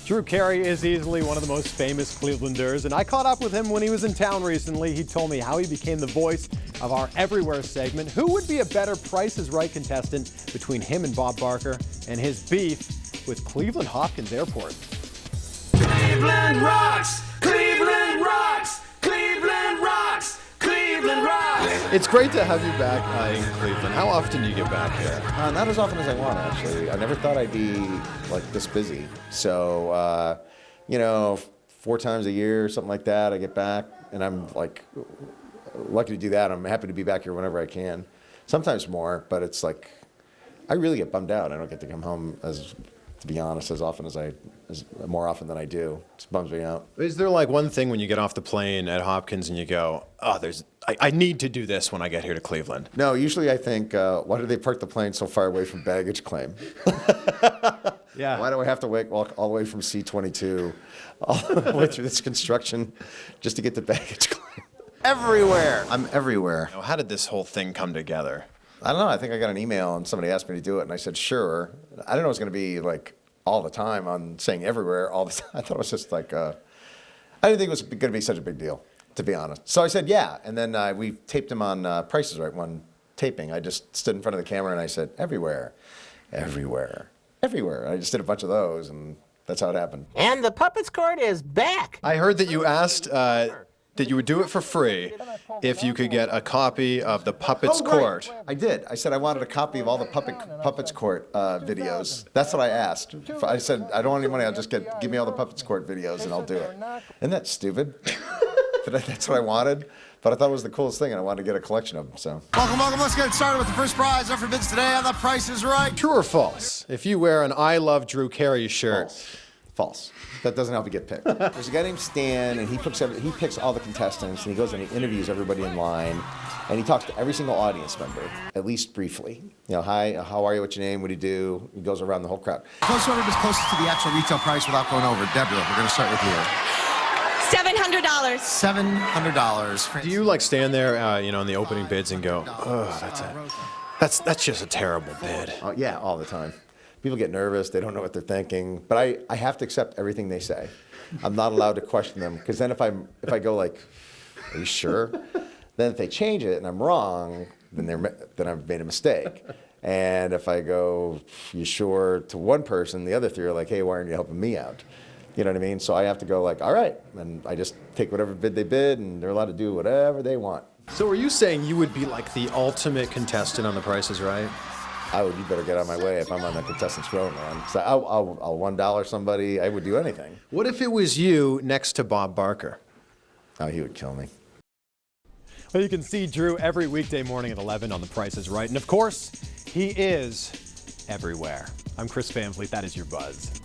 Drew Carey is easily one of the most famous Clevelanders, and I caught up with him when he was in town recently. He told me how he became the voice of our Everywhere segment. Who would be a better Price is Right contestant between him and Bob Barker, and his beef with Cleveland Hopkins Airport. Cleveland rocks! Cleveland rocks! Cleveland rocks! Cleveland rocks! It's great to have you back in Cleveland. How often do you get back here? Not as often as I want, actually. I never thought I'd be like this busy. So, 4 times a year, something like that, I get back, and I'm like lucky to do that. I'm happy to be back here whenever I can. Sometimes more, but it's like I really get bummed out. I don't get to come home to be honest, as more often than I do. It just bums me out. Is there like one thing when you get off the plane at Hopkins and you go, oh, I need to do this when I get here to Cleveland? No, usually I think, why do they park the plane so far away from baggage claim? Yeah. Why do I have to walk all the way from C-22 all the way through this construction just to get to baggage claim? Everywhere. I'm everywhere. How did this whole thing come together? I don't know. I think I got an email and somebody asked me to do it, and I said, sure. I didn't know it was going to be like all the time on saying everywhere all the time. I thought it was just like, I didn't think it was going to be such a big deal, to be honest. So I said, yeah. And then we taped him on Price is Right, one taping. I just stood in front of the camera and I said, everywhere, everywhere, everywhere. I just did a bunch of those, and that's how it happened. And the Puppets Court is back. I heard that you asked that you would do it for free if you could get a copy of the Puppets Court. I did. I said I wanted a copy of all the Puppets Court videos. That's what I asked. I said, I don't want any money. I'll just give me all the Puppets Court videos and I'll do it. Isn't that stupid? That's what I wanted. But I thought it was the coolest thing, and I wanted to get a collection of them. So. Welcome. Let's get started with the first prize up for bids today on The Price is Right. True or false? If you wear an I Love Drew Carey shirt. False. That doesn't help you get picked. There's a guy named Stan, and he picks all the contestants, and he goes and he interviews everybody in line, and he talks to every single audience member, at least briefly. Hi, how are you, what's your name, what do you do? He goes around the whole crowd. Close order is closest to the actual retail price without going over. Deborah, we're going to start with you. $700. $700. Do you like stand there, in the opening bids and go, oh, that's just a terrible bid? Yeah, all the time. People get nervous, they don't know what they're thinking, but I have to accept everything they say. I'm not allowed to question them, because then if I go like, are you sure? Then if they change it and I'm wrong, then I've made a mistake. And if I go, you sure, to one person, the other 3 are like, hey, why aren't you helping me out? You know what I mean? So I have to go like, all right, and I just take whatever bid they bid, and they're allowed to do whatever they want. So are you saying you would be like the ultimate contestant on The Price is Right? You better get out of my way if I'm on the contestant's row, man. So I'll $1 somebody. I would do anything. What if it was you next to Bob Barker? Oh, he would kill me. Well, you can see Drew every weekday morning at 11 on The Price is Right. And of course, he is everywhere. I'm Chris Van Vliet. That is your Buzz.